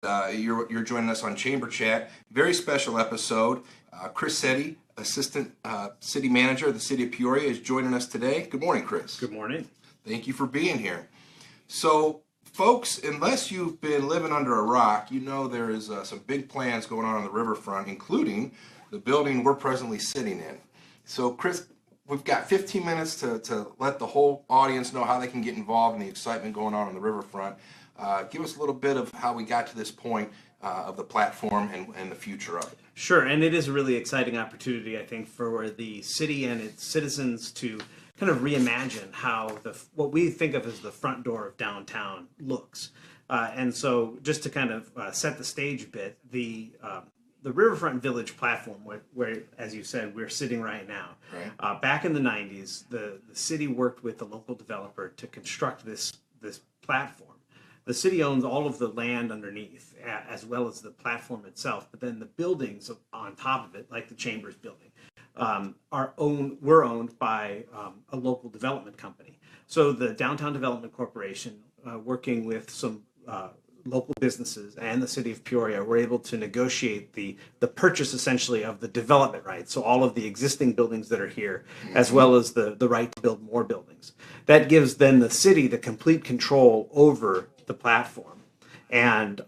You're joining us on Chamber Chat. Very special episode. Chris Setti, Assistant City Manager of the City of Peoria, is joining us today. Good morning, Chris. Good morning. Thank you for being here. So, folks, unless you've been living under a rock, you know there is some big plans going on the riverfront, including the building we're presently sitting in. So, Chris, we've got 15 minutes to let the whole audience know how they can get involved in the excitement going on the riverfront. Give us a little bit of how we got to this point of the platform and the future of it. Sure, and it is a really exciting opportunity, I think, for the city and its citizens to kind of reimagine how what we think of as the front door of downtown looks. And so just to kind of set the stage a bit, the Riverfront Village platform, where, as you said, we're sitting right now. Right. Back in the 90s, the city worked with the local developer to construct this platform. The city owns all of the land underneath, as well as the platform itself. But then the buildings on top of it, like the Chambers building, were owned by a local development company. So the Downtown Development Corporation, working with some local businesses and the city of Peoria, were able to negotiate the purchase essentially of the development rights. So all of the existing buildings that are here, as well as the right to build more buildings. That gives then the city the complete control over the platform. And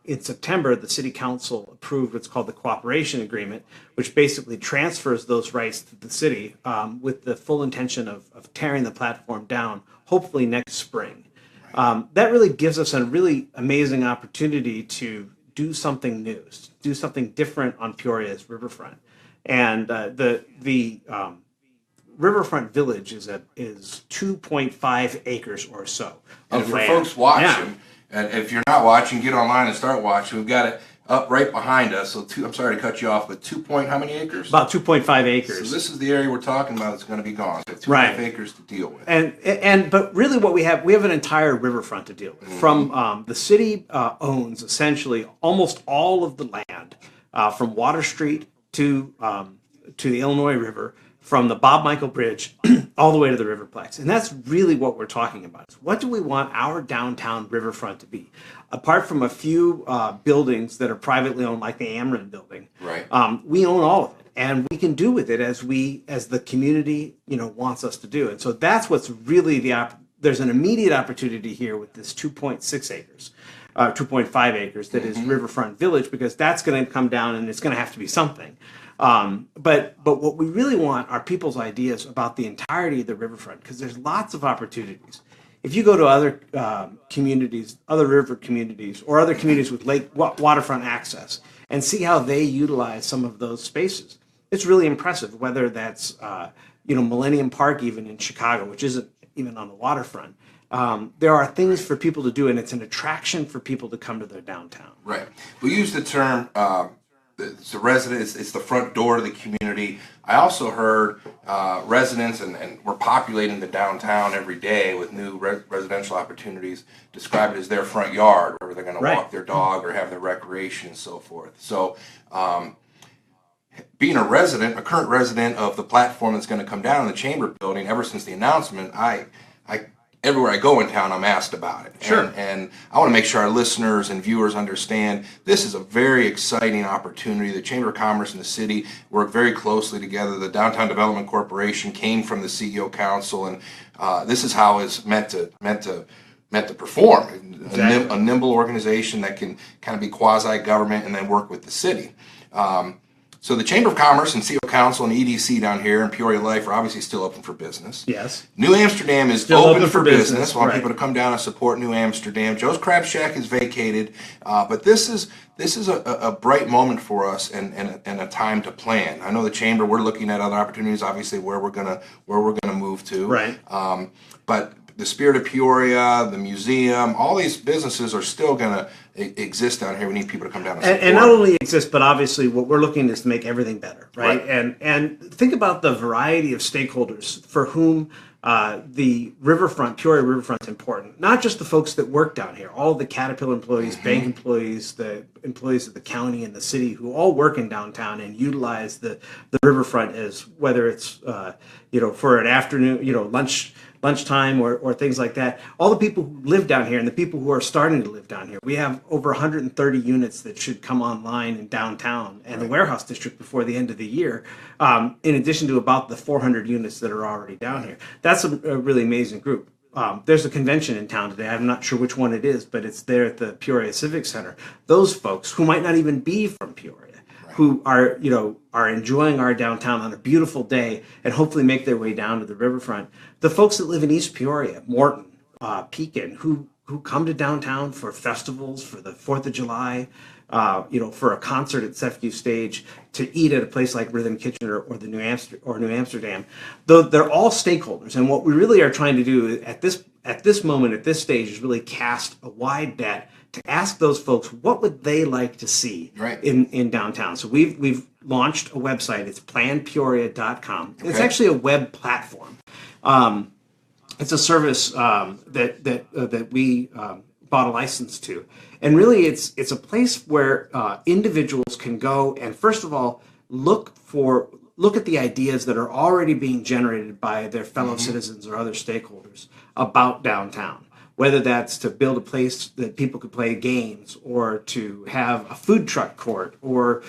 in September, the city council approved what's called the cooperation agreement, which basically transfers those rights to the city with the full intention of tearing the platform down, hopefully next spring. That really gives us a really amazing opportunity to do something new, do something different on Peoria's riverfront. And the Riverfront Village is 2.5 acres or so. And for folks watching, and if you're not watching, get online and start watching. We've got it up right behind us. So I'm sorry to cut you off, but how many acres? About 2.5 acres. So this is the area we're talking about that's going to be gone. So 2.5 acres to deal with. But really what we have an entire riverfront to deal with. Mm-hmm. From the city owns essentially almost all of the land from Water Street to the Illinois River, from the Bob Michael Bridge all the way to the Riverplex. And that's really what we're talking about. What do we want our downtown riverfront to be? Apart from a few buildings that are privately owned, like the Ameren building, right. We own all of it. And we can do with it as the community wants us to do. And so that's what's really there's an immediate opportunity here with this 2.6 acres. 2.5 acres that is Riverfront Village, because that's going to come down and it's going to have to be something. But what we really want are people's ideas about the entirety of the riverfront, because there's lots of opportunities. If you go to other communities, other river communities, or other communities with waterfront access, and see how they utilize some of those spaces, it's really impressive. Whether that's Millennium Park, even in Chicago, which isn't even on the waterfront. There are things for people to do, and it's an attraction for people to come to their downtown. Right. We use the term. It's the residents, it's the front door to the community. I also heard residents, and we're populating the downtown every day with new residential opportunities, describe it as their front yard, where they're going to walk their dog or have their recreation and so forth. So being a current resident of the platform that's going to come down in the Chamber building, ever since the announcement, everywhere I go in town, I'm asked about it. Sure. And I want to make sure our listeners and viewers understand this is a very exciting opportunity. The Chamber of Commerce and the city work very closely together. The Downtown Development Corporation came from the CEO Council, and this is how it's meant to perform. Exactly. A nimble organization that can kind of be quasi-government and then work with the city. So the Chamber of Commerce and CEO Council and EDC down here and Peoria Life are obviously still open for business. Yes. New Amsterdam is still open for business. We want right. people to come down and support New Amsterdam. Joe's Crab Shack is vacated, but this is a bright moment for us and a time to plan. I know the Chamber, we're looking at other opportunities, obviously where we're gonna move to. Right. But the Spirit of Peoria, the museum, all these businesses are still going to exist down here. We need people to come down and support. And not only exist, but obviously what we're looking is to make everything better, right? And think about the variety of stakeholders for whom the Peoria Riverfront is important. Not just the folks that work down here, all the Caterpillar employees, bank employees, the employees of the county and the city who all work in downtown and utilize the riverfront as whether it's for an afternoon, lunchtime or things like that. All the people who live down here and the people who are starting to live down here. We have over 130 units that should come online in downtown and the warehouse district before the end of the year, in addition to about the 400 units that are already down here. That's a really amazing group. There's a convention in town today. I'm not sure which one it is, but it's there at the Peoria Civic Center. Those folks who might not even be from Peoria, who are enjoying our downtown on a beautiful day and hopefully make their way down to the riverfront. The folks that live in East Peoria, Morton, Pekin, who come to downtown for festivals, for the 4th of July, for a concert at Setti Stage, to eat at a place like Rhythm Kitchen or the New Amsterdam. Though they're all stakeholders, and what we really are trying to do at this moment, at this stage, is really cast a wide net to ask those folks what would they like to see in downtown. So we've launched a website. It's planpeoria.com. Okay. It's actually a web platform. It's a service that we bought a license to, and really it's a place where individuals can go and first of all look at the ideas that are already being generated by their fellow citizens or other stakeholders about downtown. Whether that's to build a place that people could play games, or to have a food truck court, or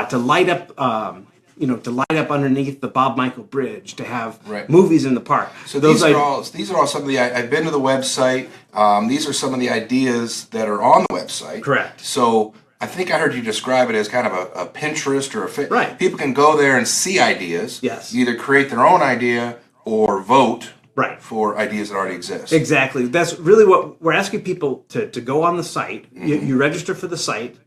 to light up, underneath the Bob Michael Bridge, to have movies in the park. So these are all some of the. I've been to the website. These are some of the ideas that are on the website. Correct. So I think I heard you describe it as kind of a Pinterest or a fit. Right. People can go there and see ideas. Yes. Either create their own idea or vote. Right. For ideas that already exist. Exactly. That's really what we're asking people to go on the site. You register for the site.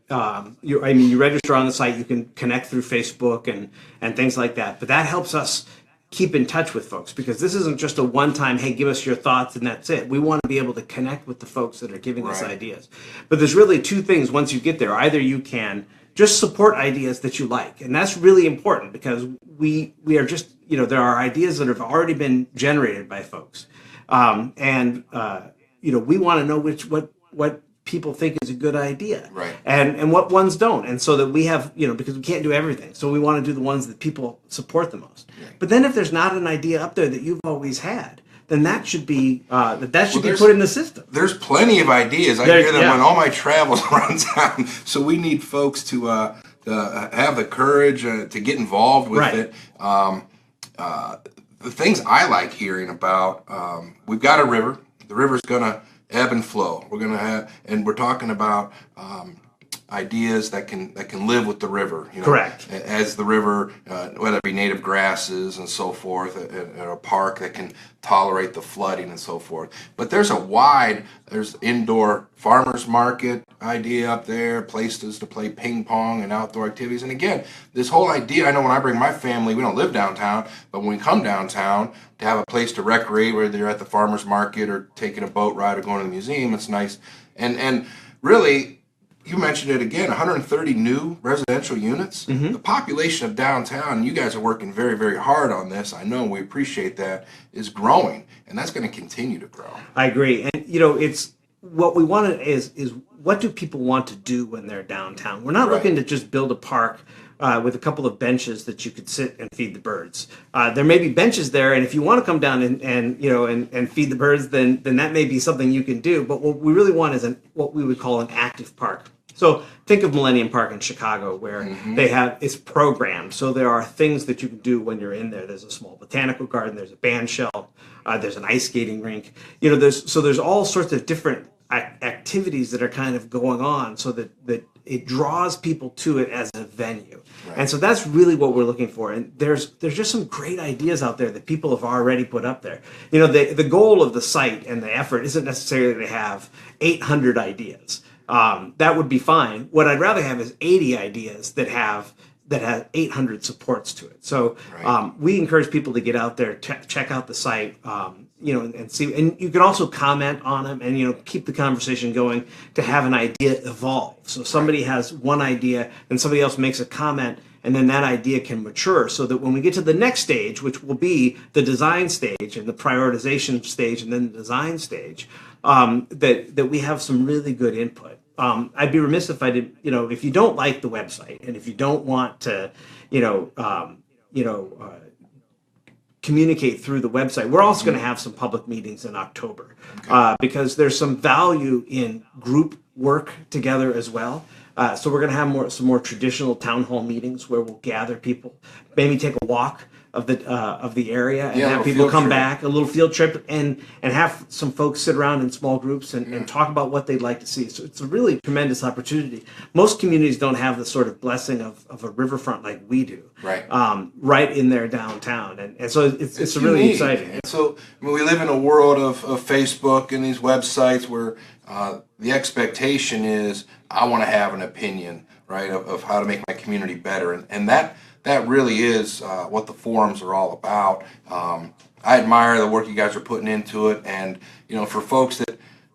You register on the site. You can connect through Facebook and things like that. But that helps us keep in touch with folks, because this isn't just a one-time, hey, give us your thoughts and that's it. We want to be able to connect with the folks that are giving us ideas. But there's really two things once you get there. Either you can just support ideas that you like, and that's really important, because we are just, there are ideas that have already been generated by folks, and we want to know what people think is a good idea, and what ones don't, and so that we have, because we can't do everything, so we want to do the ones that people support the most. But then if there's not an idea up there that you've always had, then that should be be put in the system. There's plenty of ideas. I hear them on all my travels around town. So we need folks to have the courage to get involved with it. The things I like hearing about, we've got a river. The river's going to ebb and flow. We're going to have, and we're talking about ideas that can live with the river. Correct. As the river, whether it be native grasses and so forth, a park that can tolerate the flooding and so forth. But there's indoor farmers market idea up there, places to play ping pong and outdoor activities. And again, this whole idea, I know when I bring my family, we don't live downtown, but when we come downtown to have a place to recreate, whether you're at the farmers market or taking a boat ride or going to the museum, it's nice. And really, you mentioned it again, 130 new residential units. The population of downtown, you guys are working very, very hard on this. I know, we appreciate that, is growing, and that's going to continue to grow. I agree. And, it's what we want is what do people want to do when they're downtown? We're not looking to just build a park with a couple of benches that you could sit and feed the birds. There may be benches there, and if you want to come down and feed the birds, then that may be something you can do. But what we really want is what we would call an active park. So think of Millennium Park in Chicago, where it's programmed. So there are things that you can do when you're in there. There's a small botanical garden. There's a band shell. There's an ice skating rink. There's all sorts of different activities that are kind of going on, so that it draws people to it as a venue. And so that's really what we're looking for. And there's just some great ideas out there that people have already put up there. The goal of the site and the effort isn't necessarily to have 800 ideas. That would be fine. What I'd rather have is 80 ideas that have 800 supports to it. So we encourage people to get out there, check out the site, and see. And you can also comment on them and keep the conversation going to have an idea evolve. So somebody has one idea, and somebody else makes a comment, and then that idea can mature, so that when we get to the next stage, which will be the design stage and the prioritization stage and then the design stage, that we have some really good input. I'd be remiss if I did, if you don't like the website and if you don't want to, communicate through the website. We're also going to have some public meetings in October because there's some value in group work together as well. So we're going to have some more traditional town hall meetings where we'll gather people, maybe take a walk of the area and have people come back, a little field trip, and have some folks sit around in small groups and talk about what they'd like to see. So it's a really tremendous opportunity. Most communities don't have the sort of blessing of a riverfront like we do, right in their downtown, and so it's really exciting. And so I mean, we live in a world of Facebook and these websites where the expectation is I want to have an opinion, right, of how to make my community better, and that really is what the forums are all about. I admire the work you guys are putting into it, and for folks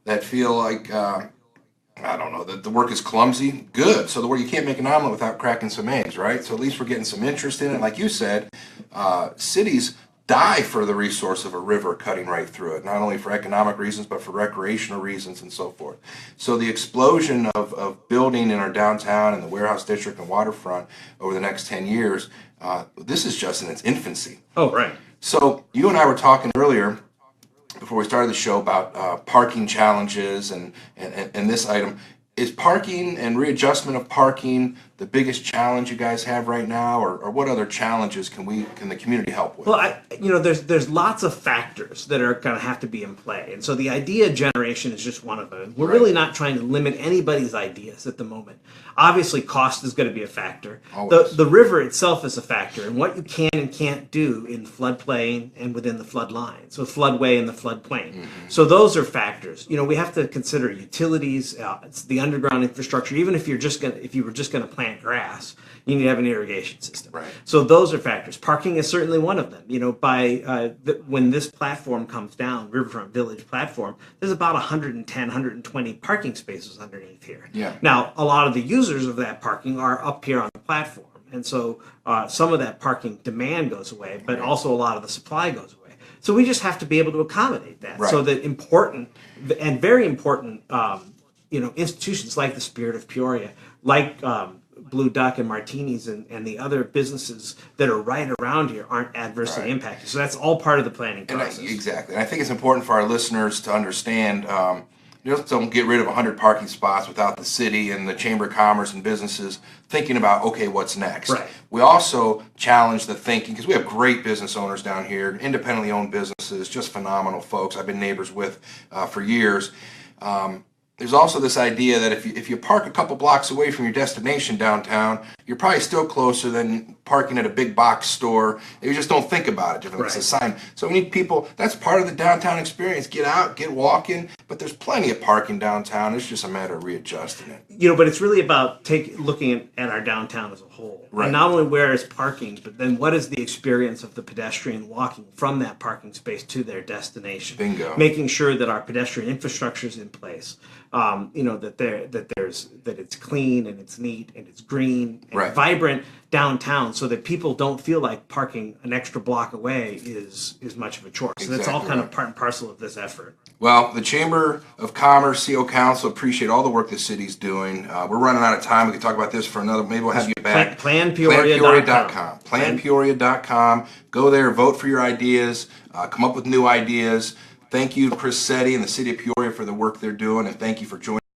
that feel like I don't know that the work is clumsy, good. So the work, you can't make an omelet without cracking some eggs, right? So at least we're getting some interest in it. Like you said, cities die for the resource of a river cutting right through it, not only for economic reasons, but for recreational reasons and so forth. So the explosion of building in our downtown and the warehouse district and waterfront over the next 10 years, this is just in its infancy. Oh, right. So you and I were talking earlier before we started the show about parking challenges and this item. Is parking and readjustment of parking the biggest challenge you guys have right now, or what other challenges can the community help with? Well, there's lots of factors that are going to have to be in play, and so the idea generation is just one of them. We're really not trying to limit anybody's ideas at the moment. Obviously, cost is going to be a factor. The river itself is a factor, and what you can and can't do in floodplain and within the flood line, so floodway and the floodplain. So those are factors. We have to consider utilities, it's the underground infrastructure. Even if you were just going to plant grass, you need to have an irrigation system. Right. So those are factors. Parking is certainly one of them. When this platform comes down, Riverfront Village platform, there's about 110, 120 parking spaces underneath here. Yeah. Now, a lot of the users of that parking are up here on the platform, and so some of that parking demand goes away, but also a lot of the supply goes away. So we just have to be able to accommodate that. Right. So that important and very important institutions like the Spirit of Peoria, like Blue Duck and Martini's and the other businesses that are right around here aren't adversely impacted. So that's all part of the planning process. Exactly. And I think it's important for our listeners to understand, just don't get rid of 100 parking spots without the city and the Chamber of Commerce and businesses thinking about, okay, what's next? Right. We also challenge the thinking, because we have great business owners down here, independently owned businesses, just phenomenal folks I've been neighbors with for years. There's also this idea that if you park a couple blocks away from your destination downtown, you're probably still closer than parking at a big box store. You just don't think about it differently. It's a sign. So we need people, that's part of the downtown experience. Get out, get walking, but there's plenty of parking downtown. It's just a matter of readjusting it. But it's really about looking at our downtown as a whole. Right. And not only where is parking, but then what is the experience of the pedestrian walking from that parking space to their destination. Bingo. Making sure that our pedestrian infrastructure is in place. That it's clean and it's neat and it's green and vibrant downtown, so that people don't feel like parking an extra block away is much of a chore. So that's all kind of part and parcel of this effort. Well, the Chamber of Commerce, CO Council, appreciate all the work the city's doing. We're running out of time. We could talk about this for another. Maybe we'll have you back. PlanPeoria.com. PlanPeoria.com. Go there, vote for your ideas, come up with new ideas. Thank you to Chris Setti and the City of Peoria for the work they're doing, and thank you for joining